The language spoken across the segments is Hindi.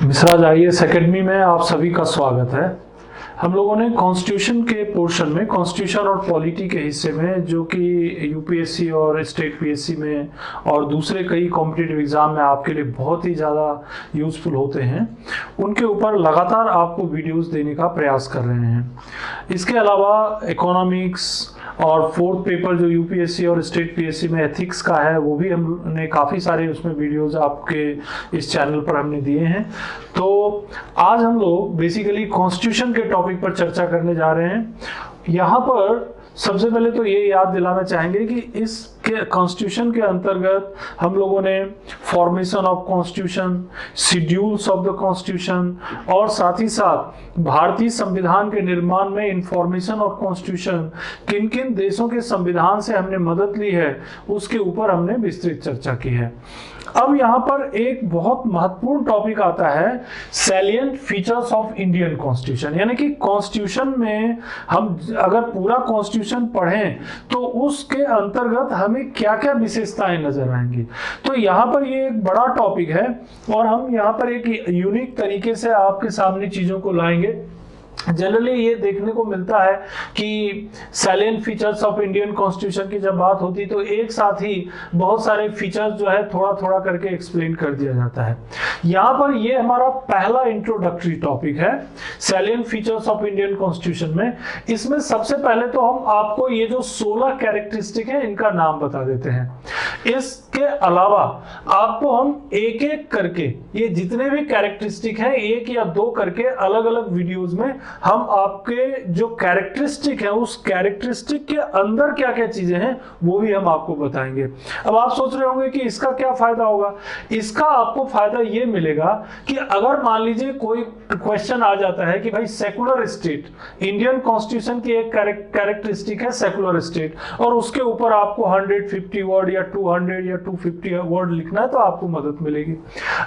मिश्राज आईएएस एकेडमी में आप सभी का स्वागत है। हम लोगों ने कॉन्स्टिट्यूशन के पोर्शन में कॉन्स्टिट्यूशन और पॉलिटी के हिस्से में जो कि यूपीएससी और स्टेट पीएससी में और दूसरे कई कॉम्पिटिटिव एग्जाम में आपके लिए बहुत ही ज़्यादा यूजफुल होते हैं, उनके ऊपर लगातार आपको वीडियोस देने का प्रयास कर रहे हैं। इसके अलावा इकोनॉमिक्स और फोर्थ पेपर जो यूपीएससी और स्टेट पीएससी में एथिक्स का है, वो भी हमने काफ़ी सारे उसमें वीडियोस आपके इस चैनल पर हमने दिए हैं। तो आज हम लोग बेसिकली कॉन्स्टिट्यूशन के टॉपिक पर चर्चा करने जा रहे हैं। यहाँ पर सबसे पहले तो ये याद दिलाना चाहेंगे कि इस कॉन्स्टिट्यूशन के अंतर्गत हम लोगों ने formation of constitution, schedules of the constitution और साथ ही साथ भारतीय संविधान के निर्माण में इंफॉर्मेशन ऑफ कॉन्स्टिट्यूशन किन किन देशों के संविधान से हमने मदद ली है, उसके ऊपर हमने विस्तृत चर्चा की है। अब यहाँ पर एक बहुत महत्वपूर्ण टॉपिक आता है, salient features of Indian constitution. यानी कि कॉन्स्टिट्यूशन में हम अगर पूरा कॉन्स्टिट्यूशन पढ़ें तो उसके अंतर्गत हमें क्या क्या विशेषताएं नजर आएंगी। तो यहाँ पर ये एक बड़ा टॉपिक है और हम यहाँ पर एक यूनिक तरीके से आपके सामने चीजों को लाएंगे। जनरली ये देखने को मिलता है कि salient features of Indian constitution की जब बात होती तो एक साथ ही बहुत सारे फीचर्स जो है थोड़ा थोड़ा करके एक्सप्लेन कर दिया जाता है। यहाँ पर ये हमारा पहला इंट्रोडक्टरी टॉपिक है, salient features of Indian constitution में। इसमें सबसे पहले तो हम आपको ये जो 16 कैरेक्टरिस्टिक है इनका नाम बता देते हैं। इसके अलावा आपको हम एक एक करके ये जितने भी कैरेक्टरिस्टिक हैं एक या दो करके अलग अलग वीडियोस में हम आपके जो कैरेक्टरिस्टिक है उस कैरेक्टरिस्टिक के अंदर क्या क्या चीजें हैं वो भी हम आपको बताएंगे। अब आप सोच रहे होंगे कि इसका क्या फायदा होगा। इसका आपको फायदा ये मिलेगा कि अगर मान लीजिए कोई क्वेश्चन आ जाता है कि भाई सेकुलर स्टेट, इंडियन कॉन्स्टिट्यूशन की एक कैरेक्टरिस्टिक है सेकुलर स्टेट, और उसके ऊपर आपको 150 वर्ड या 200 या 250 वर्ड लिखना है तो आपको मदद मिलेगी।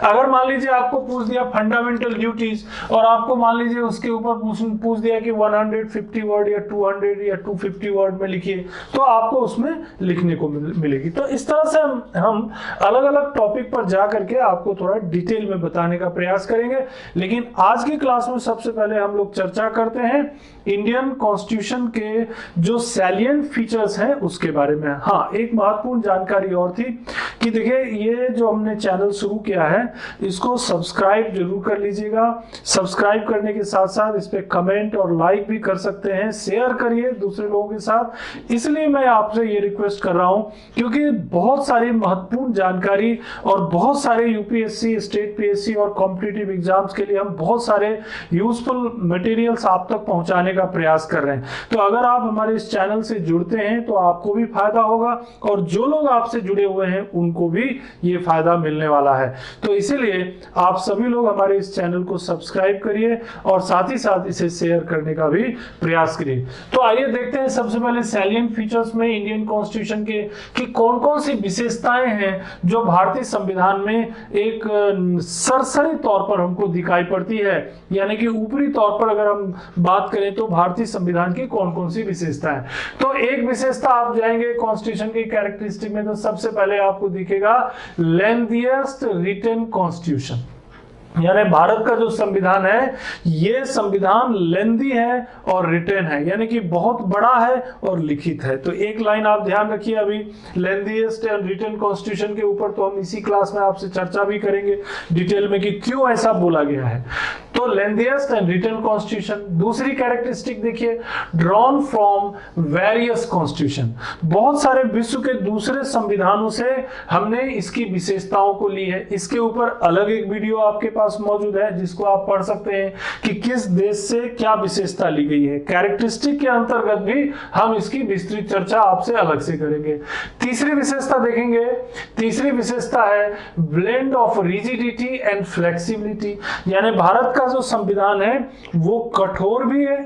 अगर मान लीजिए आपको पूछ दिया फंडामेंटल ड्यूटीज और आपको मान लीजिए उसके ऊपर पूछ दिया कि 150 वर्ड या 200 या 250 वर्ड में लिखिए, तो आपको उसमें लिखने को मिलेगी। तो इस तरह से हम अलग अलग टॉपिक पर जा करके आपको थोड़ा डिटेल में बताने का प्रयास करेंगे। लेकिन आज की क्लास में सबसे पहले हम लोग चर्चा करते हैं इंडियन कॉन्स्टिट्यूशन के जो सैलिएंट फीचर्स हैं उसके बारे में। हाँ, एक महत्वपूर्ण जानकारी और थी कि देखिए ये जो हमने चैनल शुरू किया है इसको सब्सक्राइब जरूर कर लीजिएगा। सब्सक्राइब करने के साथ साथ इस पे कमेंट और लाइक भी कर सकते हैं, शेयर करिए दूसरे लोगों के साथ। इसलिए मैं आपसे ये रिक्वेस्ट कर रहा हूं क्योंकि बहुत सारी महत्वपूर्ण जानकारी और बहुत सारे यूपीएससी, स्टेट पीएससी और कॉम्पिटिटिव एग्जाम्स के लिए हम बहुत सारे यूजफुल मटेरियल्स आप तक पहुंचाने का प्रयास कर रहे हैं। तो अगर आप हमारे इस चैनल से जुड़ते हैं तो आपको भी फायदा होगा और जो लोग आपसे जुड़े हुए हैं उनको भी ये फायदा मिलने वाला है। तो इसीलिए आप सभी लोग हमारे इस चैनल को सब्सक्राइब करिए और साथ ही साथ इसे शेयर करने का भी प्रयास करिए। तो आइए देखते हैं सबसे पहले सैलिएंट फीचर्स में इंडियन कॉन्स्टिट्यूशन के कि कौन कौन सी विशेषताएं हैं जो भारतीय संविधान में एक सरसरी तौर पर हमको दिखाई पड़ती है। यानी कि ऊपरी तौर पर अगर हम बात करें तो भारतीय संविधान की कौन कौन सी विशेषताएं। तो एक विशेषता आप जाएंगे कॉन्स्टिट्यूशन की कैरेक्टरिस्टिक में तो सबसे पहले आपको दिखेगा लेंथीएस्ट रिटन कॉन्स्टिट्यूशन। यानी भारत का जो संविधान है ये संविधान लेंदी है और रिटन है, यानी कि बहुत बड़ा है और लिखित है। तो एक लाइन आप ध्यान रखिए, अभी लेंदीएस्ट एंड रिटन कॉन्स्टिट्यूशन के ऊपर तो हम इसी क्लास में आपसे चर्चा भी करेंगे डिटेल में कि क्यों ऐसा बोला गया है। तो लेंदीएस्ट एंड रिटन कॉन्स्टिट्यूशन। दूसरी कैरेक्टरिस्टिक देखिए, ड्रॉन फ्रॉम वेरियस कॉन्स्टिट्यूशन। बहुत सारे विश्व के दूसरे संविधानों से हमने इसकी विशेषताओं को ली है। इसके ऊपर अलग एक वीडियो आपके पास मौजूद है जिसको आप पढ़ सकते हैं कि किस देश से क्या विशेषता ली गई है। कैरेक्टरिस्टिक के अंतर्गत भी हम इसकी विस्तृत चर्चा आपसे अलग से करेंगे। तीसरी विशेषता देखेंगे, तीसरी विशेषता है blend of rigidity and flexibility. यानी भारत का जो संविधान है वो कठोर भी है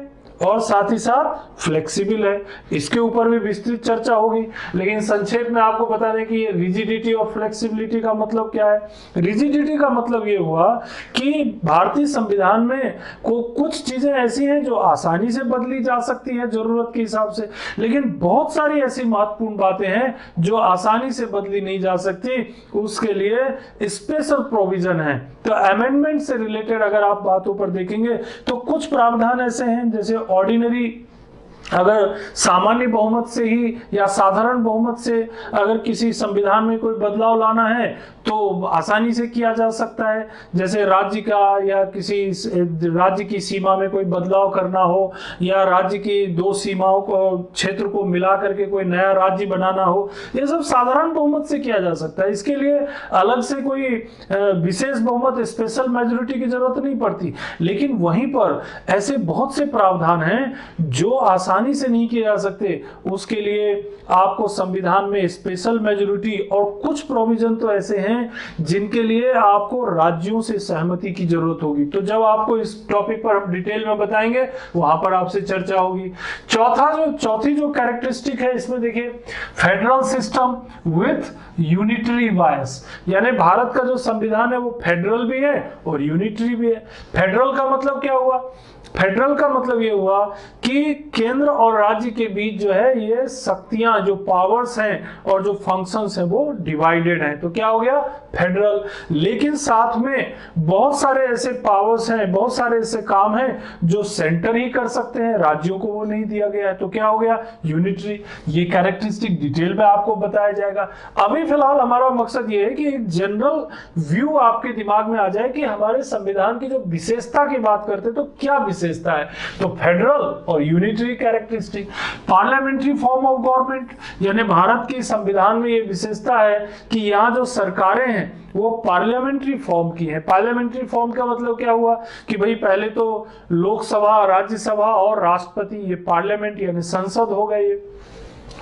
और साथ ही साथ फ्लेक्सिबल है। इसके ऊपर भी विस्तृत चर्चा होगी, लेकिन संक्षेप में आपको बता दें कि ये रिजिडिटी और फ्लेक्सिबिलिटी का मतलब क्या है। रिजिडिटी का मतलब ये हुआ कि भारतीय संविधान में कुछ चीजें ऐसी हैं जो आसानी से बदली जा सकती है जरूरत के हिसाब से, लेकिन बहुत सारी ऐसी महत्वपूर्ण बातें हैं जो आसानी से बदली नहीं जा सकती, उसके लिए स्पेशल प्रोविजन है। तो अमेंडमेंट से रिलेटेड अगर आप बातों पर देखेंगे तो कुछ प्रावधान ऐसे हैं, जैसे ऑर्डिनरी, अगर सामान्य बहुमत से ही या साधारण बहुमत से अगर किसी संविधान में कोई बदलाव लाना है तो आसानी से किया जा सकता है। जैसे राज्य का या किसी राज्य की सीमा में कोई बदलाव करना हो, या राज्य की दो सीमाओं को, क्षेत्र को मिला करके कोई नया राज्य बनाना हो, ये सब साधारण बहुमत से किया जा सकता है। इसके लिए अलग से कोई विशेष बहुमत, स्पेशल मेजोरिटी की जरूरत नहीं पड़ती। लेकिन वहीं पर ऐसे बहुत से प्रावधान हैं जो आसानी से नहीं किए जा सकते, उसके लिए आपको संविधान में स्पेशल मेजोरिटी और कुछ प्रोविजन तो ऐसे हैं जिनके लिए आपको राज्यों से सहमति की जरूरत होगी। तो जब आपको इस टॉपिक पर हम डिटेल में बताएंगे वहां पर आपसे चर्चा होगी। चौथी जो कैरेक्टरिस्टिक है इसमें देखिए, फेडरल सिस्टम विथ यूनिटरी बायस, यानी भारत का जो संविधान है वो फेडरल भी है और यूनिटरी भी है। फेडरल का मतलब क्या हुआ? फेडरल का मतलब ये हुआ कि केंद्र और राज्य के बीच जो है ये शक्तियां, जो पावर्स हैं और जो फंक्शंस हैं वो डिवाइडेड हैं, तो क्या हो गया? फेडरल। लेकिन साथ में बहुत सारे ऐसे पावर्स हैं, बहुत सारे ऐसे काम हैं जो सेंटर ही कर सकते हैं, राज्यों को वो नहीं दिया गया है, तो क्या हो गया? यूनिटरी। ये कैरेक्टरिस्टिक डिटेल में आपको बताया जाएगा। अभी फिलहाल हमारा मकसद ये है कि एक जनरल व्यू आपके दिमाग में आ जाए कि हमारे संविधान की जो विशेषता की बात करते हैं तो क्या विशेषता है। तो फेडरल और unitary characteristic. Parliamentary form of government, यानी भारत के संविधान में ये विशेषता है कि यहाँ जो सरकारें हैं वो पार्लियामेंट्री फॉर्म की है। पार्लियामेंट्री फॉर्म का मतलब क्या हुआ कि भाई पहले तो लोकसभा, राज्यसभा और राष्ट्रपति, ये पार्लियामेंट यानी संसद हो गए,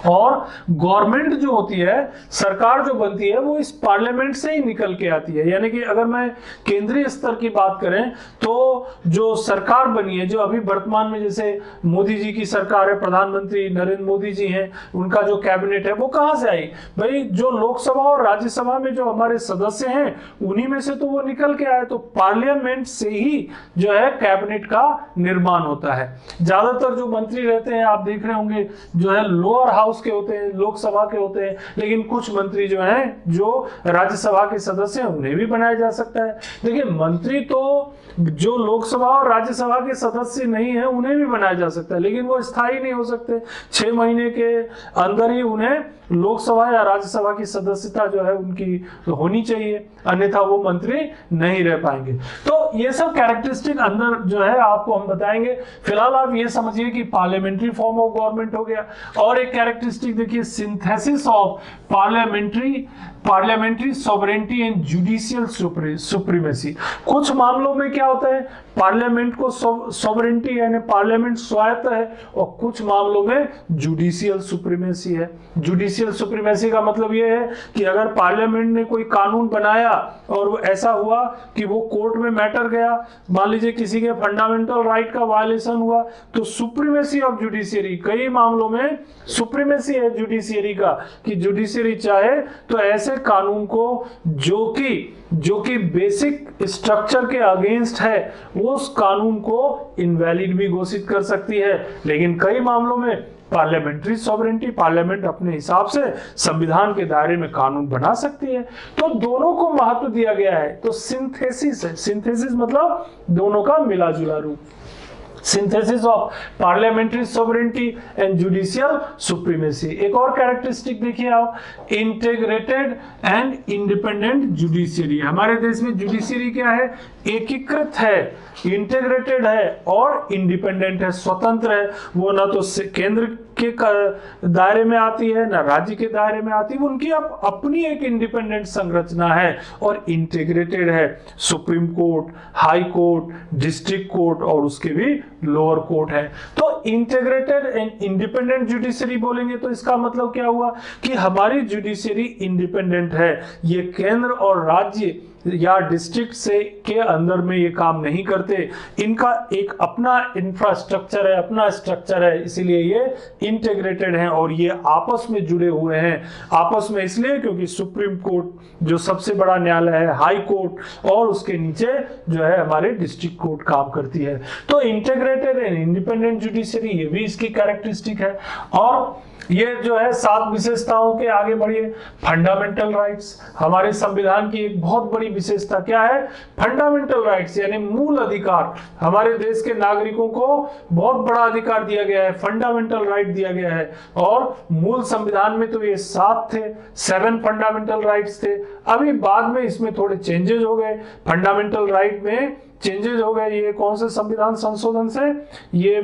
और गवर्नमेंट जो होती है, सरकार जो बनती है, वो इस पार्लियामेंट से ही निकल के आती है। यानी कि अगर मैं केंद्रीय स्तर की बात करें तो जो सरकार बनी है, जो अभी वर्तमान में जैसे मोदी जी की सरकार है, प्रधानमंत्री नरेंद्र मोदी जी हैं, उनका जो कैबिनेट है वो कहां से आई? भाई जो लोकसभा और राज्यसभा में जो हमारे सदस्य हैं उन्हीं में से तो वो निकल के आए। तो पार्लियामेंट से ही जो है कैबिनेट का निर्माण होता है। ज्यादातर जो मंत्री रहते हैं आप देख रहे होंगे जो है लोअर हाउस के होते हैं, लोकसभा के होते हैं, लेकिन कुछ मंत्री जो हैं जो राज्यसभा के सदस्य हैं उन्हें भी बनाया जा सकता है। देखिए मंत्री तो जो लोकसभा और राज्यसभा के सदस्य नहीं है उन्हें भी बनाया जा सकता है, लेकिन वो स्थायी नहीं हो सकते। 6 महीने के अंदर ही उन्हें लोकसभा या राज्यसभा की सदस्यता जो है उनकी होनी चाहिए, अन्यथा वो मंत्री नहीं रह पाएंगे। तो ये सब कैरेक्टरिस्टिक अंदर जो है आपको हम बताएंगे। फिलहाल आप ये समझिए कि पार्लियामेंट्री फॉर्म ऑफ गवर्नमेंट हो गया। और एक कैरेक्टरिस्टिक देखिए, synthesis of parliamentary sovereignty and judicial supremacy. कुछ मामलों में क्या होता है, पार्लियामेंट को सॉवरेनिटी यानी पार्लियामेंट स्वायत्त है, और कुछ मामलों में जुडिशियल सुप्रीमेसी है। जुडिशियल सुप्रीमेसी का मतलब यह है कि अगर पार्लियामेंट ने कोई कानून बनाया और वो ऐसा हुआ कि वो कोर्ट में मैटर गया, मान लीजिए किसी के फंडामेंटल राइट का वायलेशन हुआ, तो सुप्रीमेसी ऑफ जुडिशियरी, कई मामलों में सुप्रीमेसी है जुडिशियरी का, कि जुडिशियरी चाहे तो ऐसे कानून को जो कि बेसिक स्ट्रक्चर के अगेंस्ट है वो उस कानून को इनवैलिड भी घोषित कर सकती है। लेकिन कई मामलों में पार्लियामेंट्री सॉवरेनिटी, पार्लियामेंट अपने हिसाब से संविधान के दायरे में कानून बना सकती है। तो दोनों को महत्व दिया गया है। तो सिंथेसिस है, सिंथेसिस मतलब दोनों का मिला जुला रूप। Synthesis of parliamentary sovereignty and judicial supremacy. एक और कैरेक्टरिस्टिक देखिए आप, इंटीग्रेटेड एंड इंडिपेंडेंट जुडिशियरी। हमारे देश में जुडिशियरी क्या है? एकीकृत है, इंटीग्रेटेड है और इंडिपेंडेंट है, स्वतंत्र है। वो ना तो केंद्र के दायरे में आती है ना राज्य के दायरे में आती है, उनकी अपनी एक इंडिपेंडेंट संरचना है और इंटीग्रेटेड है। Supreme court, high court, district court और उसके भी लोअर कोर्ट है। तो इंटीग्रेटेड एंड इंडिपेंडेंट जुडिशरी बोलेंगे तो इसका मतलब क्या हुआ कि हमारी जुडिशरी इंडिपेंडेंट है, ये केंद्र और राज्य या डिस्ट्रिक्ट से के अंदर में ये काम नहीं करते, इनका एक अपना इंफ्रास्ट्रक्चर है, अपना स्ट्रक्चर है, इसीलिए ये इंटीग्रेटेड हैं और ये आपस में जुड़े हुए हैं। आपस में इसलिए क्योंकि सुप्रीम कोर्ट जो सबसे बड़ा न्यायालय है, हाई कोर्ट और उसके नीचे जो है हमारे डिस्ट्रिक्ट कोर्ट काम करती है। तो इंटीग्रेटेड एंड इंडिपेंडेंट जुडिशरी ये भी इसकी कैरेक्टरिस्टिक है। और ये जो है 7 विशेषताओं के आगे बढ़िए। फंडामेंटल राइट्स, हमारे संविधान की एक बहुत बड़ी विशेषता क्या है? फंडामेंटल राइट्स यानी मूल अधिकार। हमारे देश के नागरिकों को बहुत बड़ा अधिकार दिया गया है, फंडामेंटल राइट दिया गया है। और मूल संविधान में तो ये 7 थे, 7 फंडामेंटल राइट्स थे। अभी बाद में इसमें थोड़े चेंजेस हो गए, फंडामेंटल राइट में चेंजेस हो गए। ये कौन से संविधान संशोधन से? ये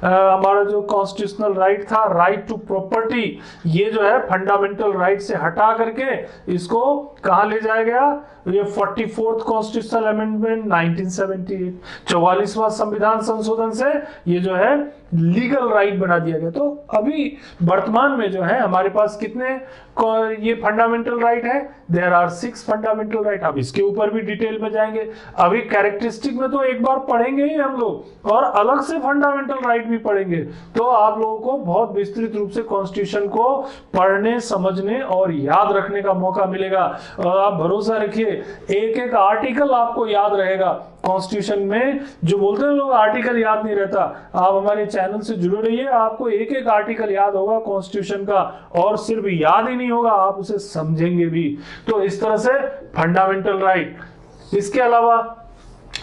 हमारा जो कॉन्स्टिट्यूशनल राइट था, राइट टू प्रॉपर्टी, ये जो है फंडामेंटल राइट से हटा करके इसको कहां ले जाया गया? ये 44th कॉन्स्टिट्यूशनल अमेंडमेंट 1978, 44वां संविधान संशोधन से ये जो है लीगल राइट बना दिया गया। तो अभी वर्तमान में जो है हमारे पास कितने ये फंडामेंटल राइट है? There are 6 fundamental right. अब इसके ऊपर भी डिटेल में जाएंगे। अभी कैरेक्टरिस्टिक में तो एक बार पढ़ेंगे ही हम लोग, और अलग से फंडामेंटल राइट भी पढ़ेंगे। तो आप लोगों को बहुत विस्तृत रूप से कॉन्स्टिट्यूशन को पढ़ने, समझने और याद रखने का मौका मिलेगा। और आप भरोसा रखिए, एक एक आर्टिकल आपको याद रहेगा। कॉन्स्टिट्यूशन में जो बोलते हैं लोग आर्टिकल याद नहीं रहता, आप हमारे चैनल से जुड़े रहिए, आपको एक एक आर्टिकल याद होगा कॉन्स्टिट्यूशन का। और सिर्फ याद ही नहीं होगा, आप उसे समझेंगे भी। तो इस तरह से फंडामेंटल राइट। इसके अलावा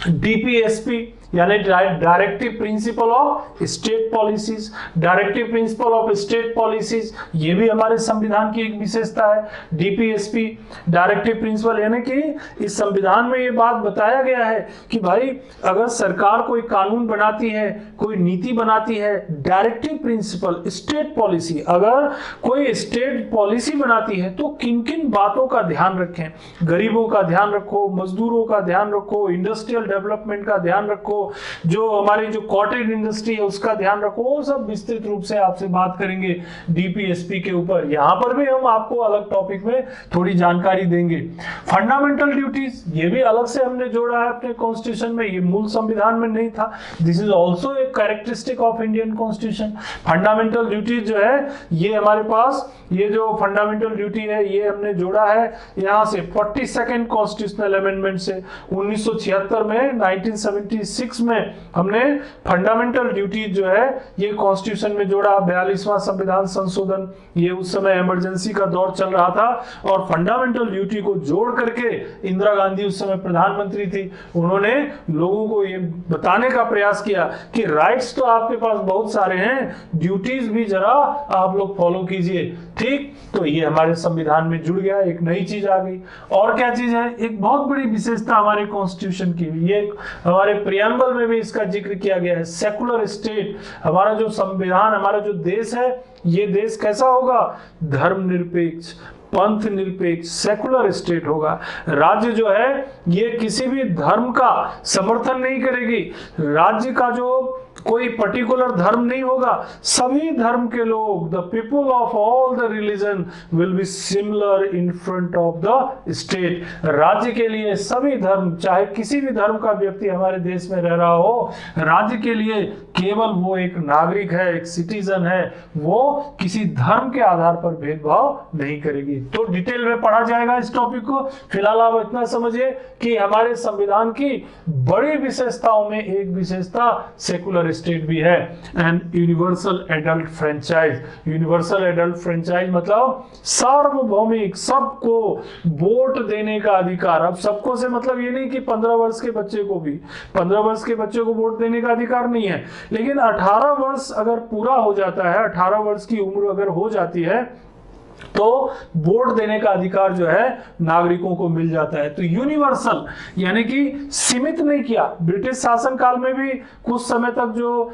डीपीएसपी यानी directive principle of state policies, directive principle of state policies, ये भी हमारे संविधान की एक विशेषता है। डीपीएसपी डायरेक्टिव प्रिंसिपल यानी कि इस संविधान में ये बात बताया गया है कि भाई अगर सरकार कोई कानून बनाती है, कोई नीति बनाती है, डायरेक्टिव प्रिंसिपल स्टेट पॉलिसी, अगर कोई स्टेट पॉलिसी बनाती है तो किन किन बातों का ध्यान रखें? गरीबों का ध्यान रखो, मजदूरों का ध्यान रखो, इंडस्ट्रियल डेवलपमेंट का ध्यान रखो, जो हमारी जो कॉटेज इंडस्ट्री है उसका ध्यान रखो। वो सब विस्तृत रूप से आपसे बात करेंगे डीपीएसपी के ऊपर। यहां पर भी हम आपको अलग टॉपिक में थोड़ी जानकारी देंगे। फंडामेंटल ड्यूटीज, ये भी अलग से हमने जोड़ा है अपने कॉन्स्टिट्यूशन में, ये मूल संविधान में नहीं था। This is also a characteristic of Indian constitution. Fundamental duties जो है ये हमारे पास, ये जो फंडामेंटल ड्यूटी है ये हमने जोड़ा है यहां से 42nd कॉन्स्टिट्यूशनल अमेंडमेंट से। 1976 में 1976 में हमने फंडामेंटल ड्यूटी जो है ये कॉन्स्टिट्यूशन में जोड़ा। 42वां संविधान संशोधन, ये उस समय इमरजेंसी का दौर चल रहा था और फंडामेंटल ड्यूटी को जोड़ करके इंदिरा गांधी उस समय प्रधानमंत्री थी, उन्होंने लोगों को ये बताने का प्रयास किया कि राइट्स तो आपके पास बहुत सारे हैं, ड्यूटीज भी जरा आप लोग फॉलो कीजिए। ठीक, तो ये हमारे संविधान में जुड़ गया, एक नई चीज आ गई। और क्या चीज है? एक बहुत बड़ी विशेषता हमारे कॉन्स्टिट्यूशन की, ये हमारे प्रियम्बल में भी इसका जिक्र किया गया है, सेकुलर स्टेट। हमारा जो संविधान, हमारा जो देश है, ये देश कैसा होगा? धर्मनिरपेक्ष, पंथ निरपेक्ष, सेकुलर स्टेट होगा। राज्य जो है ये किसी भी धर्म का समर्थन नहीं करेगी। राज्य का जो कोई पर्टिकुलर धर्म नहीं होगा, सभी धर्म के लोग, the people of all the religion will be similar in front of the state. राज्य के लिए सभी धर्म, चाहे किसी भी धर्म का व्यक्ति हमारे देश में रह रहा हो, राज्य के लिए केवल वो एक नागरिक है, एक सिटीजन है, वो किसी धर्म के आधार पर भेदभाव नहीं करेगी। तो डिटेल में पढ़ा जाएगा इस टॉपिक को। फिलहाल आप इतना समझिए कि हमारे संविधान की बड़ी विशेषताओं में एक विशेषता सेकुलर स्टेट भी है। And universal adult franchise, universal adult franchise मतलब सार्वभौमिक, सबको वोट देने का अधिकार। अब सबको से मतलब ये नहीं कि 15 वर्ष के बच्चे को भी, 15 वर्ष के बच्चे को वोट देने का अधिकार नहीं है, लेकिन 18 वर्ष अगर पूरा हो जाता है, 18 वर्ष की उम्र अगर हो जाती है तो वोट देने का अधिकार जो है नागरिकों को मिल जाता है। तो यूनिवर्सल यानी कि सीमित नहीं किया। ब्रिटिश शासन काल में भी कुछ समय तक जो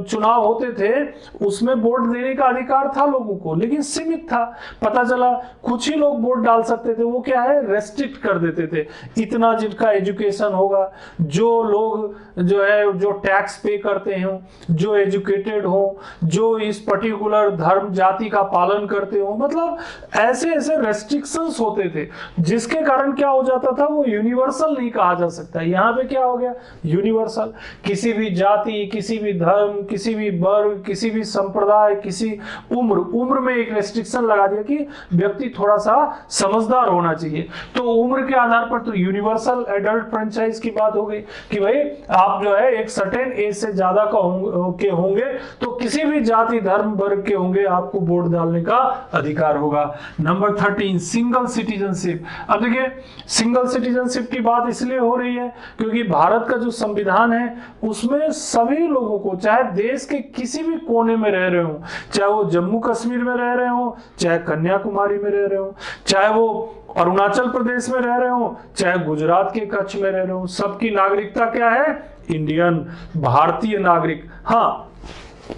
चुनाव होते थे उसमें वोट देने का अधिकार था लोगों को, लेकिन सीमित था। पता चला कुछ ही लोग वोट डाल सकते थे, वो क्या है रेस्ट्रिक्ट कर देते थे। इतना जिनका एजुकेशन होगा, जो लोग जो है जो टैक्स पे करते हो, जो एजुकेटेड हो, जो इस पर्टिकुलर धर्म जाति का पालन करते हो, मतलब ऐसे ऐसे रेस्ट्रिक्शंस होते थे जिसके कारण क्या हो जाता था, वो यूनिवर्सल नहीं कहा जा सकता। यहाँ पे क्या हो गया यूनिवर्सल। किसी भी जाति, किसी भी धर्म, किसी भी वर्ग, किसी भी संप्रदाय, किसी उम्र में एक रेस्ट्रिक्शन लगा दिया कि व्यक्ति थोड़ा सा समझदार होना चाहिए। तो उम्र के आधार पर तो यूनिवर्सल एडल्ट फ्रेंचाइज की बात हो गई कि भाई आप जो है एक सर्टेन एज से ज्यादा के होंगे तो किसी भी जाति धर्म वर्ग के होंगे, आपको वोट डालने का अधिकार होगा। Number 13 single citizenship. अब देखिए सिंगल सिटीजनशिप की बात इसलिए हो रही है क्योंकि भारत का जो संविधान है उसमें सभी लोगों को, चाहे देश के किसी भी कोने में रह रहे हो, चाहे वो जम्मू कश्मीर में रह रहे हो, चाहे कन्याकुमारी में रह रहे हो, चाहे वो अरुणाचल प्रदेश में रह रहे हो, चाहे गुजरात के कच्छ में रह रहे हो, सबकी नागरिकता क्या है, इंडियन, भारतीय नागरिक। हाँ,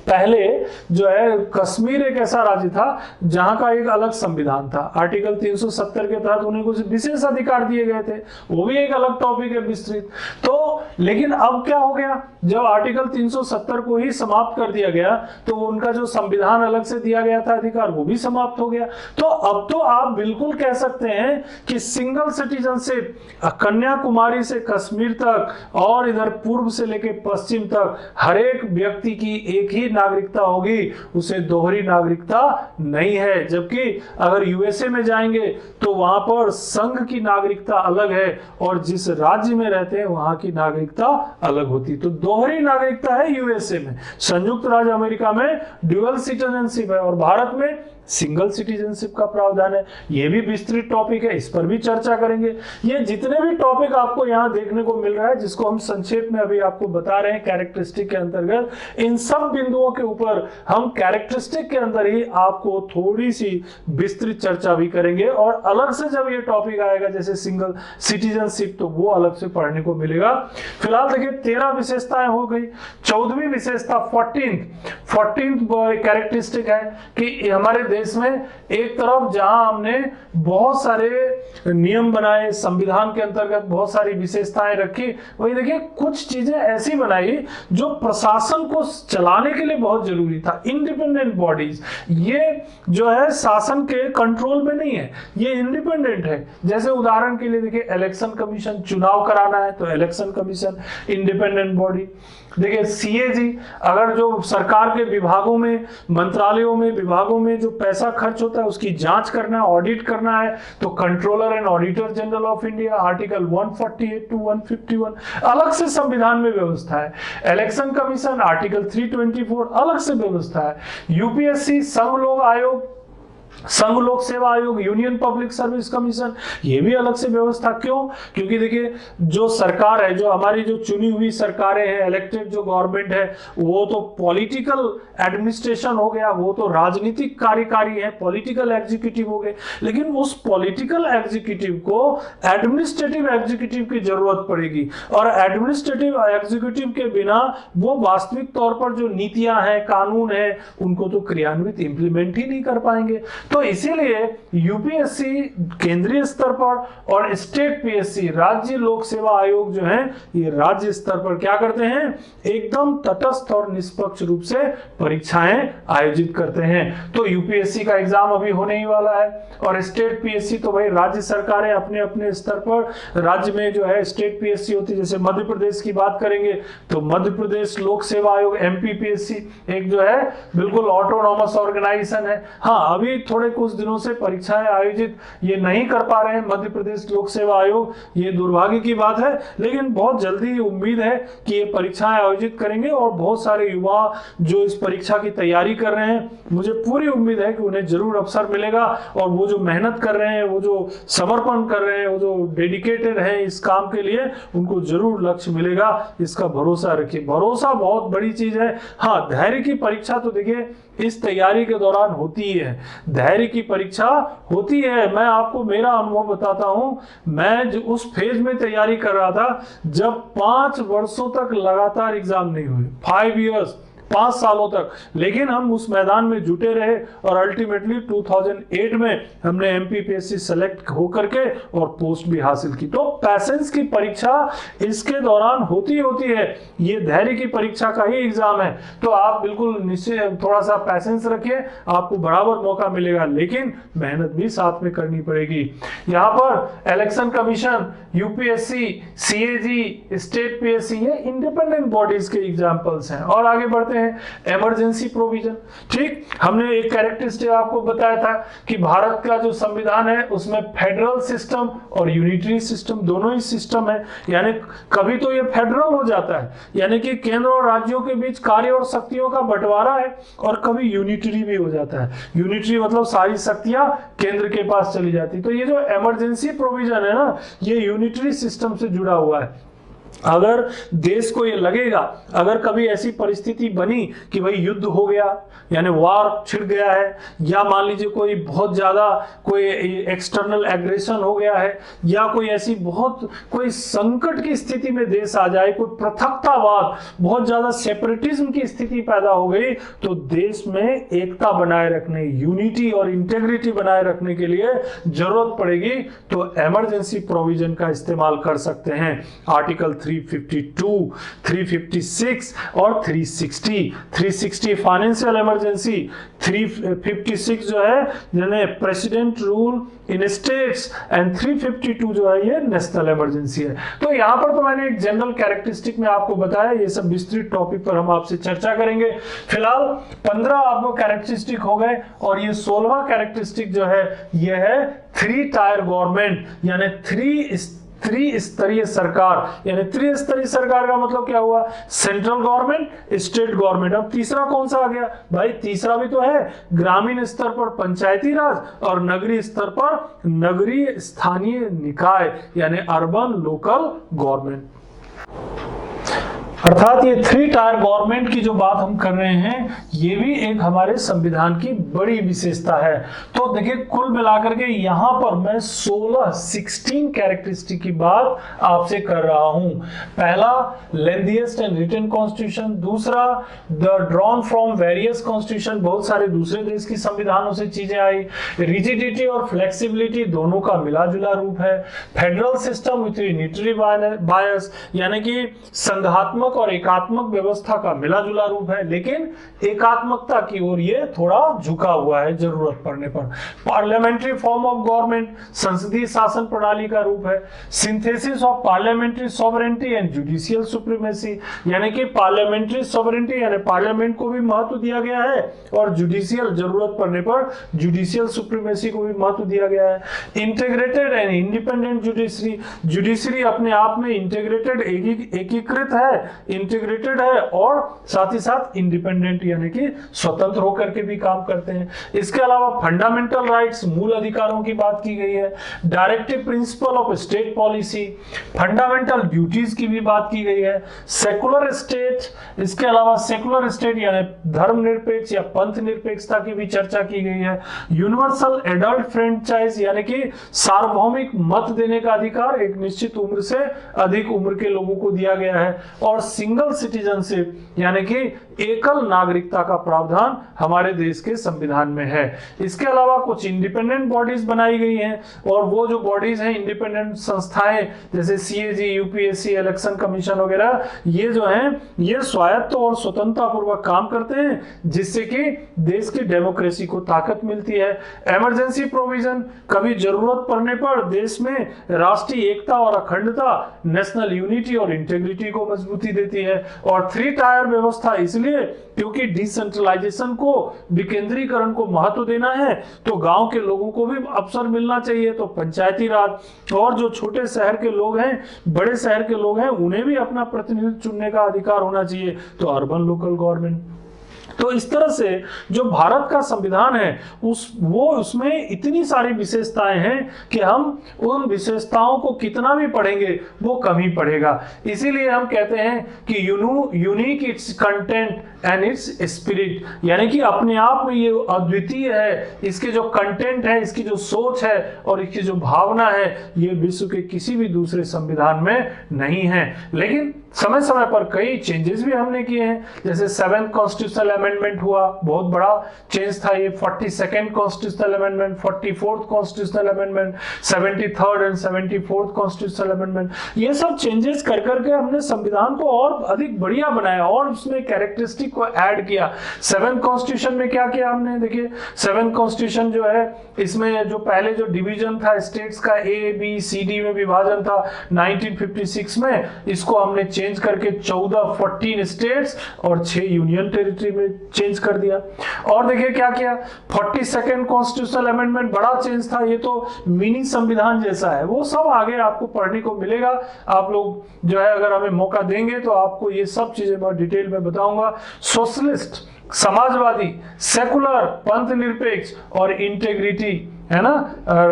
पहले जो है कश्मीर एक ऐसा राज्य था जहां का एक अलग संविधान था। आर्टिकल 370 के तहत उन्हें कुछ विशेष अधिकार दिए गए थे, वो भी एक अलग टॉपिक है विस्तृत। तो लेकिन अब क्या हो गया, जब आर्टिकल 370 को ही समाप्त कर दिया गया तो उनका जो संविधान अलग से दिया गया था अधिकार, वो भी समाप्त हो गया। तो अब तो आप बिल्कुल कह सकते हैं कि सिंगल सिटीजनशिप कन्याकुमारी से कश्मीर तक और इधर पूर्व से लेकर पश्चिम तक हर एक व्यक्ति की एक ही नागरिकता होगी, उसे दोहरी नागरिकता नहीं है। जबकि अगर यूएसए में जाएंगे तो वहां पर संघ की नागरिकता अलग है और जिस राज्य में रहते हैं वहां की नागरिकता अलग होती। तो दोहरी नागरिकता है यूएसए में, संयुक्त राज्य अमेरिका में ड्यूअल सिटीजनशिप है और भारत में सिंगल सिटीजनशिप का प्रावधान है। यह भी विस्तृत टॉपिक है, इस पर भी चर्चा करेंगे। ये जितने भी टॉपिक आपको यहाँ देखने को मिल रहा है, जिसको हम संक्षेप में अभी आपको बता रहे हैं कैरेक्टरिस्टिक के अंतर्गत, इन सब बिंदुओं के ऊपर हम कैरेक्टरिस्टिक के अंदर ही आपको थोड़ी सी विस्तृत चर्चा भी करेंगे और अलग से जब ये टॉपिक आएगा जैसे सिंगल सिटीजनशिप तो वो अलग से पढ़ने को मिलेगा। फिलहाल देखिए 13 विशेषताएं हो गई। 14वीं विशेषता 14th कैरेक्टरिस्टिक है कि हमारे देश में एक तरफ जहां हमने बहुत सारे नियम बनाए, संविधान के अंतर्गत बहुत सारी विशेषताएं रखी, वही देखिए कुछ चीजें ऐसी बनाई जो प्रशासन को चलाने के लिए बहुत जरूरी था। इंडिपेंडेंट बॉडीज, ये जो है शासन के कंट्रोल में नहीं है, ये इंडिपेंडेंट है। जैसे उदाहरण के लिए देखिए इलेक्शन कमीशन, चुनाव कराना है तो इलेक्शन कमीशन इंडिपेंडेंट बॉडी। देखिए सीएजी, अगर जो सरकार के विभागों में, मंत्रालयों में, विभागों में जो पैसा खर्च होता है उसकी जांच करना है, ऑडिट करना है तो controller and auditor general of India, article 148 to 151 अलग से संविधान में व्यवस्था है। इलेक्शन कमीशन आर्टिकल 324 अलग से व्यवस्था है। यूपीएससी, संघ लोक आयोग, संघ लोक सेवा आयोग, यूनियन पब्लिक सर्विस कमीशन, ये भी अलग से व्यवस्था। क्यों? क्योंकि देखिए जो सरकार है, जो हमारी जो चुनी हुई सरकारें हैं, इलेक्टेड जो गवर्नमेंट है, वो तो पॉलिटिकल एडमिनिस्ट्रेशन हो गया, वो तो राजनीतिक कार्यकारी है, पॉलिटिकल एग्जीक्यूटिव हो गए। लेकिन उस पॉलिटिकल एग्जीक्यूटिव को एडमिनिस्ट्रेटिव एग्जीक्यूटिव की जरूरत पड़ेगी और एडमिनिस्ट्रेटिव एग्जीक्यूटिव के बिना वो वास्तविक तौर पर जो नीतियां हैं, कानून है, उनको तो क्रियान्वित इंप्लीमेंट ही नहीं कर पाएंगे। तो इसीलिए यूपीएससी केंद्रीय स्तर पर और स्टेट पीएससी, राज्य लोक सेवा आयोग जो है, ये राज्य स्तर पर क्या करते हैं, एकदम तटस्थ और निष्पक्ष रूप से परीक्षाएं आयोजित करते हैं। तो यूपीएससी का एग्जाम अभी होने ही वाला है और स्टेट पीएससी तो भाई राज्य सरकारें अपने अपने स्तर पर, राज्य में जो है स्टेट पीएससी होती है। जैसे मध्य प्रदेश की बात करेंगे तो मध्य प्रदेश लोक सेवा आयोग, एमपीपीएससी, एक जो है बिल्कुल ऑटोनॉमस ऑर्गेनाइजेशन है। हाँ, अभी थोड़े कुछ दिनों से परीक्षाएं आयोजित ये नहीं कर पा रहे हैं मध्य प्रदेश लोक सेवा आयोग, ये दुर्भाग्य की बात है, लेकिन बहुत जल्दी उम्मीद है कि ये परीक्षाएं आयोजित करेंगे और बहुत सारे युवा जो इस परीक्षा की तैयारी कर रहे हैं, मुझे पूरी उम्मीद है कि उन्हें जरूर अवसर मिलेगा और वो जो मेहनत कर रहे हैं, वो जो समर्पण कर रहे हैं, वो जो डेडिकेटेड है इस काम के लिए, उनको जरूर लक्ष्य मिलेगा, इसका भरोसा रखिए। भरोसा बहुत बड़ी चीज है। हाँ, धैर्य की परीक्षा तो देखिए इस तैयारी के दौरान होती है। धैर्य की परीक्षा होती है। मैं आपको मेरा अनुभव बताता हूं, मैं जो उस फेज में तैयारी कर रहा था जब 5 वर्षों तक लगातार एग्जाम नहीं हुए, 5 इयर्स, 5 सालों तक, लेकिन हम उस मैदान में जुटे रहे और अल्टीमेटली 2008 में हमने एमपीपीएससी सेलेक्ट होकर के और पोस्ट भी हासिल की। तो पैसेंस की परीक्षा इसके दौरान होती है, ये धैर्य की परीक्षा का ही एग्जाम है। तो आप बिल्कुल निश्चय थोड़ा सा पैसेंस रखिए, आपको बराबर मौका मिलेगा, लेकिन मेहनत भी साथ में करनी पड़ेगी। यहाँ पर election commission, UPSC, CAG, state PSC, ये इंडिपेंडेंट बॉडीज के एग्जाम्पल्स हैं। और आगे बढ़ते हैं, इमरजेंसी प्रोविजन। ठीक, हमने एक कैरेक्टरिस्टिक आपको बताया था कि भारत का जो संविधान है उसमें फेडरल सिस्टम और यूनिटरी सिस्टम दोनों ही सिस्टम है। यानी कभी तो ये फेडरल हो जाता है, यानी कि केंद्र और राज्यों के बीच कार्य और शक्तियों का बंटवारा है, और कभी यूनिटरी भी हो जाता है। यूनिटरी मतलब सारी शक्तियां केंद्र के पास चली जाती। तो ये जो इमरजेंसी प्रोविजन है ना, ये यूनिटरी सिस्टम से जुड़ा हुआ है। अगर देश को ये लगेगा, अगर कभी ऐसी परिस्थिति बनी कि भाई युद्ध हो गया, यानी वार छिड़ गया है, या मान लीजिए कोई बहुत ज्यादा कोई एक्सटर्नल एग्रेशन हो गया है, या कोई ऐसी बहुत कोई संकट की स्थिति में देश आ जाए, कोई पृथकतावाद, बहुत ज्यादा सेपरेटिज्म की स्थिति पैदा हो गई, तो देश में एकता बनाए रखने, यूनिटी और इंटेग्रिटी बनाए रखने के लिए जरूरत पड़ेगी, तो इमरजेंसी प्रोविजन का इस्तेमाल कर सकते हैं। आर्टिकल 352, 356 और 360। 360 फाइनेंशियल इमरजेंसी, 356 जो है यानी president rule in states, and 352 जो है ये नेशनल इमरजेंसी है। तो यहाँ पर तो मैंने एक जनरल कैरेक्टरिस्टिक में आपको बताया, ये सब विस्तृत टॉपिक पर हम आपसे चर्चा करेंगे। फिलहाल 15 आपको कैरेक्टरिस्टिक हो गए, और ये 16वां कैरेक्टरिस्टिक जो है ये है 3 टायर गवर्नमेंट, यानी 3 स्तरीय सरकार। यानी 3 स्तरीय सरकार का मतलब क्या हुआ? Central government, state government. अब तीसरा कौन सा आ गया भाई? तीसरा भी तो है, ग्रामीण स्तर पर पंचायती राज और नगरीय स्तर पर नगरीय स्थानीय निकाय, यानी अर्बन लोकल गवर्नमेंट। अर्थात ये 3 टायर गवर्नमेंट की जो बात हम कर रहे हैं, ये भी एक हमारे संविधान की बड़ी विशेषता है। तो देखिए, कुल मिलाकर के यहाँ पर मैं 16 कैरेक्टरिस्टिक की बात आपसे कर रहा हूं। पहला, लेंथीएस्ट एंड रिटन कॉन्स्टिट्यूशन। दूसरा, the drawn from various constitution, बहुत सारे दूसरे देश की संविधानों से चीजें आई। रिजिडिटी और फ्लेक्सिबिलिटी दोनों का मिला जुला रूप है। फेडरल सिस्टम विथ यूनिटरी बायस, यानी कि संघात्मक और एकात्मक व्यवस्था का मिला जुला रूप है, लेकिन एकात्मकता की ओर ये थोड़ा झुका हुआ है जरूरत पड़ने पर। पार्लियामेंट्री फॉर्म ऑफ गवर्नमेंट, संसदीय शासन प्रणाली का रूप है। Synthesis of parliamentary sovereignty and judicial supremacy, यानी कि पार्लियामेंट्री सॉवरेनिटी यानी पार्लियामेंट को भी महत्व दिया गया है, और जुडिशियल, जरूरत पड़ने पर जुडिशियल सुप्रीमेसी को भी महत्व दिया गया है। Integrated and independent judiciary, judiciary अपने आप में इंटीग्रेटेड, एकीकृत है, इंटीग्रेटेड है, और साथ ही साथ इंडिपेंडेंट यानी कि स्वतंत्र होकर के भी काम करते हैं। इसके अलावा फंडामेंटल राइट्स, मूल अधिकारों की बात की गई है। Directive principle of state policy, fundamental duties की भी बात की गई है। सेकुलर स्टेट, इसके अलावा सेकुलर स्टेट यानी धर्मनिरपेक्ष या पंथ निरपेक्षता की भी चर्चा की गई है। यूनिवर्सल एडल्ट फ्रेंचाइज, यानी कि सार्वभौमिक मत देने का अधिकार एक निश्चित उम्र से अधिक उम्र के लोगों को दिया गया है। और सिंगल सिटीजनशिप, यानी कि एकल नागरिकता का प्रावधान हमारे देश के संविधान में है। इसके अलावा कुछ इंडिपेंडेंट बॉडीज बनाई गई हैं, और वो जो बॉडीज हैं, इंडिपेंडेंट संस्थाएं जैसे सीएजी, यूपीएससी, इलेक्शन कमीशन वगैरह, ये जो हैं ये स्वायत्त और स्वतंत्रता पूर्वक काम करते हैं, जिससे कि देश की डेमोक्रेसी को ताकत मिलती है। इमरजेंसी प्रोविजन, कभी जरूरत पड़ने पर देश में राष्ट्रीय एकता और अखंडता, नेशनल यूनिटी और इंटेग्रिटी को मजबूती देती है। और 3 टायर व्यवस्था इसलिए क्योंकि डिसेंट्रलाइजेशन को, विकेंद्रीकरण को महत्व देना है, तो गांव के लोगों को भी अवसर मिलना चाहिए, तो पंचायती राज, और जो छोटे शहर के लोग हैं, बड़े शहर के लोग हैं, उन्हें भी अपना प्रतिनिधित्व चुनने का अधिकार होना चाहिए, तो अर्बन लोकल गवर्नमेंट। तो इस तरह से जो भारत का संविधान है उसमें इतनी सारी विशेषताएं हैं कि हम उन विशेषताओं को कितना भी पढ़ेंगे वो कम ही पड़ेगा। इसीलिए हम कहते हैं कि unique it's content and it's spirit, यानी कि अपने आप में ये अद्वितीय है, इसके जो कंटेंट है, इसकी जो सोच है और इसकी जो भावना है, ये विश्व के किसी भी दूसरे संविधान में नहीं है। लेकिन समय समय पर कई चेंजेस भी हमने किए हैं, जैसे 7th कॉन्स्टिट्यूशनल अमेंडमेंट हुआ, बहुत बड़ा चेंज था ये। 42nd constitutional amendment, 44th constitutional amendment, 73rd and 74th constitutional amendment, ये सब चेंजेस कर करके हमने संविधान को और अधिक बढ़िया बनाया और उसमें कैरेक्टरिस्टिक को ऐड किया। 7th कॉन्स्टिट्यूशन में क्या किया हमने, देखिए 7th कॉन्स्टिट्यूशन जो है, इसमें जो पहले जो डिवीजन था स्टेट्स का, A, B, C, D में विभाजन था 1956 में, इसको हमने चेंज करके 14 स्टेट्स और 6 यूनियन टेरिटरी में चेंज कर दिया। और देखिए क्या किया, 42nd कॉन्स्टिट्यूशनल अमेंडमेंट बड़ा चेंज था, ये तो मिनी संविधान जैसा है, वो सब आगे आपको पढ़ने को मिलेगा। आप लोग जो है अगर हमें मौका देंगे तो आपको ये सब चीजें मैं डिटेल में बताऊंगा। सोशलिस्ट, समाजवादी, सेकुलर, पंथ निरपेक्ष और इंटेग्रिटी, है ना,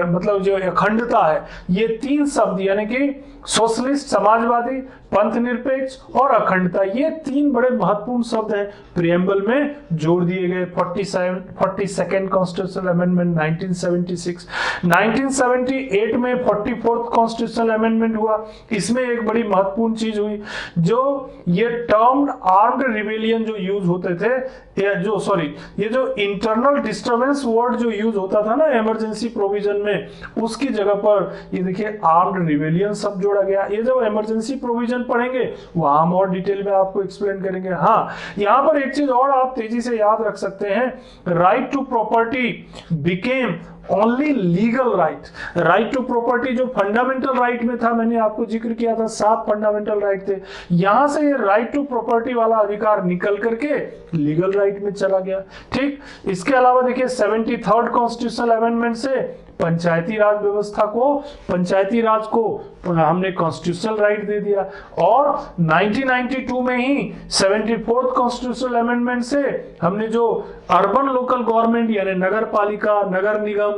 मतलब जो अखंडता है, ये 3 शब्द यानी कि सोशलिस्ट, समाजवादी, पंथ निरपेक्ष और अखंडता, ये 3 बड़े महत्वपूर्ण शब्द हैं प्रियम्बल में जोड़ दिए गए। 42nd कॉन्स्टिट्यूशनल अमेंडमेंट 1976, 1978 में 44th कॉन्स्टिट्यूशनल अमेंडमेंट हुआ। इसमें एक बड़ी महत्वपूर्ण चीज हुई, जो ये टर्म्ड आर्म्ड रिबेलियन जो यूज होते थे, ये जो इंटरनल डिस्टर्बेंस वर्ड जो यूज होता था ना इमरजेंसी प्रोविजन में, उसकी जगह पर ये देखिए आर्म्ड रिबेलियन शब्द जोड़ा गया। ये जब इमरजेंसी प्रोविजन पढ़ेंगे वहां हम और डिटेल में आपको एक्सप्लेन करेंगे। हाँ, यहां पर एक चीज और आप तेजी से याद रख सकते हैं, right to property became only legal right. Right to property जो फंडामेंटल राइट में था, मैंने आपको जिक्र किया था 7 फंडामेंटल राइट थे, यहां से ये राइट टू प्रॉपर्टी वाला अधिकार निकल करके लीगल राइट में चला गया। ठीक, इसके अलावा देखिए 73rd कॉन्स्टिट्यूशनल अमेंडमेंट से पंचायती राज व्यवस्था को, पंचायती राज को हमने कॉन्स्टिट्यूशनल राइट दे दिया। और 1992 में ही 74th कॉन्स्टिट्यूशनल अमेंडमेंट से हमने जो अर्बन लोकल गवर्नमेंट यानी नगर पालिका, नगर निगम,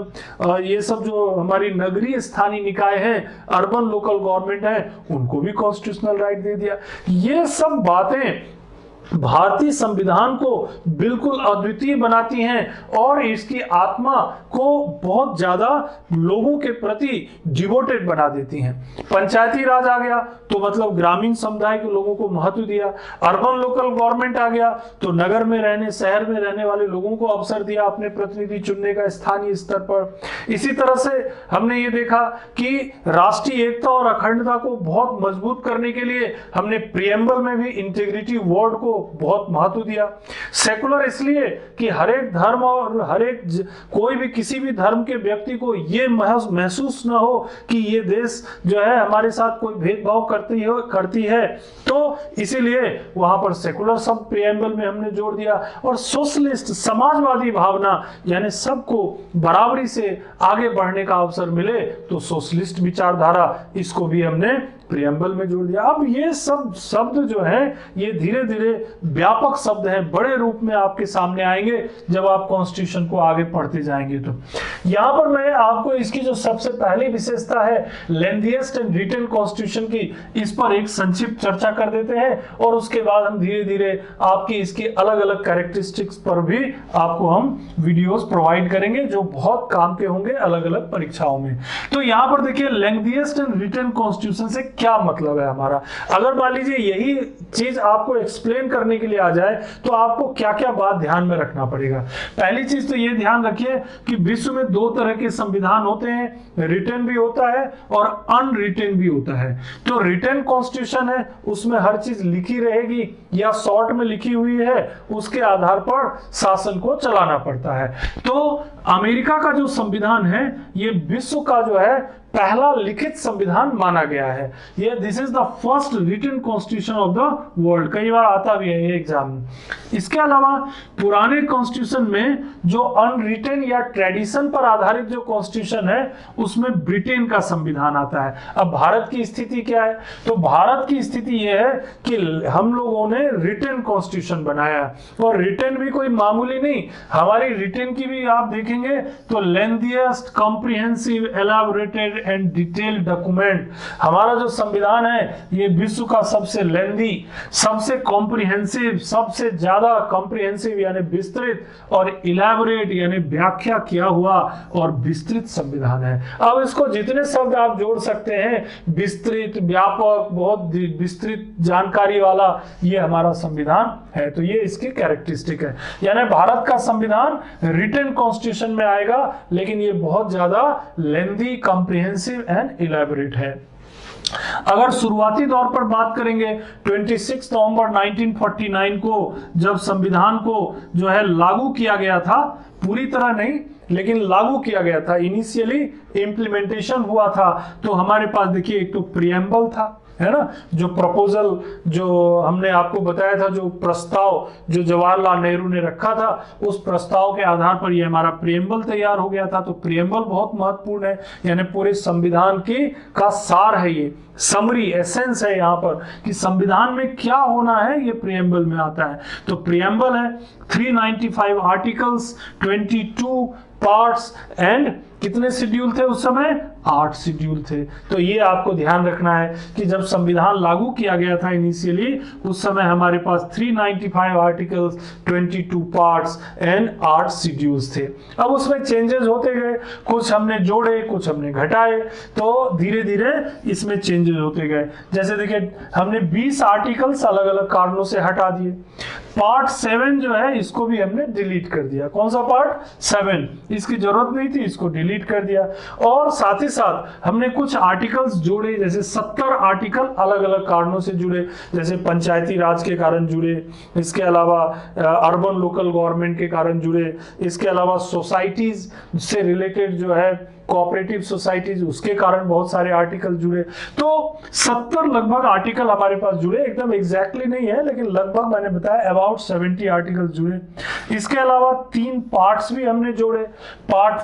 ये सब जो हमारी नगरीय स्थानीय निकाय है, अर्बन लोकल गवर्नमेंट है, उनको भी कॉन्स्टिट्यूशनल राइट दे दिया। ये सब बातें भारतीय संविधान को बिल्कुल अद्वितीय बनाती हैं और इसकी आत्मा को बहुत ज्यादा लोगों के प्रति डिवोटेड बना देती हैं। पंचायती राज आ गया तो मतलब ग्रामीण समुदाय के लोगों को महत्व दिया। अर्बन लोकल गवर्नमेंट आ गया तो नगर में रहने, शहर में रहने वाले लोगों को अवसर दिया अपने प्रतिनिधि चुनने का स्थानीय स्तर पर। इसी तरह से हमने ये देखा कि राष्ट्रीय एकता और अखंडता को बहुत मजबूत करने के लिए हमने प्रियम्बल में भी इंटीग्रिटी वर्ड को बहुत महत्व दिया। सेकुलर इसलिए कि हर एक धर्म और हर एक कोई भी किसी भी धर्म के व्यक्ति को ये महसूस ना हो कि ये देश जो है हमारे साथ कोई भेदभाव करती है, तो इसीलिए वहां पर सेकुलर शब्द प्रियम्बल में हमने जोड़ दिया। और सोशलिस्ट, समाजवादी भावना, यानी सबको बराबरी से आगे बढ़ने का अवसर मिले, तो सोशलिस्ट विचारधारा, इसको भी हमने प्रियम्बल में जोड़ दिया। अब ये सब शब्द जो है ये धीरे धीरे व्यापक शब्द हैं, बड़े रूप में आपके सामने आएंगे जब आप कॉन्स्टिट्यूशन को आगे पढ़ते जाएंगे। तो यहां पर मैं आपको इसकी जो सबसे पहली विशेषता है लेंथीएस्ट एंड रिटन कॉन्स्टिट्यूशन की, इस पर एक संक्षिप्त चर्चा कर देते हैं और उसके बाद हम धीरे धीरे आपकी इसकी अलग अलग कैरेक्टरिस्टिक्स पर भी आपको हम वीडियोस प्रोवाइड करेंगे जो बहुत काम के होंगे अलग अलग परीक्षाओं में। तो यहां पर देखिए लेंथीएस्ट एंड रिटन कॉन्स्टिट्यूशन से क्या मतलब है हमारा। अगर मान लीजिए यही चीज आपको एक्सप्लेन करने के लिए आ जाए तो आपको क्या क्या बात ध्यान में रखना पड़ेगा। पहली चीज तो ये ध्यान रखिए कि विश्व में 2 तरह के संविधान होते हैं, रिटन भी होता है और अनरिटन भी होता है। तो रिटन कॉन्स्टिट्यूशन है, उसमें हर चीज लिखी रहेगी या शॉर्ट में लिखी हुई है, उसके आधार पर शासन को चलाना पड़ता है। तो अमेरिका का जो संविधान है ये विश्व का जो है पहला लिखित संविधान माना गया है। ये this is the first written constitution of the world, कई बार आता भी है ये एग्जाम में। इसके अलावा पुराने कॉन्स्टिट्यूशन में जो अनरिटन या ट्रेडिशन पर आधारित जो कॉन्स्टिट्यूशन है उसमें ब्रिटेन का संविधान आता है। अब भारत की स्थिति क्या है? तो भारत की स्थिति यह है कि हम लोगों ने रिटन कॉन्स्टिट्यूशन बनाया है, और रिटन भी कोई मामूली नहीं, हमारी रिटन की भी आप देखेंगे तो lengthiest, comprehensive, elaborated and detailed document. हमारा जो संविधान है ये विश्व का सबसे लेंथी, सबसे कॉम्प्रिहेंसिव, सबसे ज्यादा कॉम्प्रिहेंसिव यानी विस्तृत, और इलैबोरेट यानी व्याख्या किया हुआ और विस्तृत संविधान है। अब इसको जितने शब्द आप जोड़ सकते हैं, विस्तृत, व्यापक, बहुत विस्तृत जानकारी वाला, ये हमारा संविधान है। तो ये इसकी कैरेक्टरिस्टिक है, यानी भारत का संविधान रिटन कॉन्स्टिट्यूशन में आएगा, लेकिन ये बहुत ज्यादा लेंथी, कॉम्प्रिहेंसिव एंड इलैबोरेट है। अगर शुरुआती दौर पर बात करेंगे, 26 नवंबर 1949 को जब संविधान को जो है लागू किया गया था, पूरी तरह नहीं लेकिन लागू किया गया था, इनिशियली इम्प्लीमेंटेशन हुआ था, तो हमारे पास देखिए एक तो प्रीएम्बल था, है ना, जो प्रपोजल जो हमने आपको बताया था, जो प्रस्ताव जो जवाहरलाल नेहरू ने रखा था, उस प्रस्ताव के आधार पर ये हमारा प्रीएम्बल तैयार हो गया था। तो प्रीएम्बल बहुत महत्वपूर्ण है, यानी पूरे संविधान की का सार है, ये समरी एसेंस है यहाँ पर कि संविधान में क्या होना है, ये प्रीएम्बल में आता है। तो प्रीएम्बल है 395 आर्टिकल्स, 22 पार्ट्स एंड कितने शेड्यूल थे उस समय? 8 शेड्यूल थे। तो ये आपको ध्यान रखना है कि जब संविधान लागू किया गया था इनिशियली, उस समय हमारे पास 395 आर्टिकल्स, 22 पार्ट्स एंड 8 शेड्यूल्स थे। अब उसमें चेंजेस होते गए, कुछ हमने जोड़े, कुछ हमने घटाए, तो धीरे धीरे इसमें चेंजेस होते गए। जैसे देखिए हमने 20 आर्टिकल्स अलग अलग कारणों से हटा दिए। पार्ट 7 जो है इसको भी हमने डिलीट कर दिया। कौन सा पार्ट? 7, इसकी जरूरत नहीं थी, इसको डिलीट कर दिया। और साथ ही साथ हमने कुछ आर्टिकल्स जोड़े, जैसे 70 आर्टिकल अलग अलग कारणों से जुड़े, जैसे पंचायती राज के कारण जुड़े, इसके अलावा अर्बन लोकल गवर्नमेंट के कारण जुड़े, इसके अलावा सोसाइटीज से रिलेटेड जो है कोऑपरेटिव सोसाइटीज, उसके कारण बहुत सारे आर्टिकल जुड़े। तो 70 लगभग आर्टिकल हमारे पास जुड़े, एकदम एग्जैक्टली नहीं है लेकिन लगभग मैंने बताया अबाउट 70 आर्टिकल जुड़े। इसके अलावा 3 पार्ट्स भी हमने जोड़े। पार्ट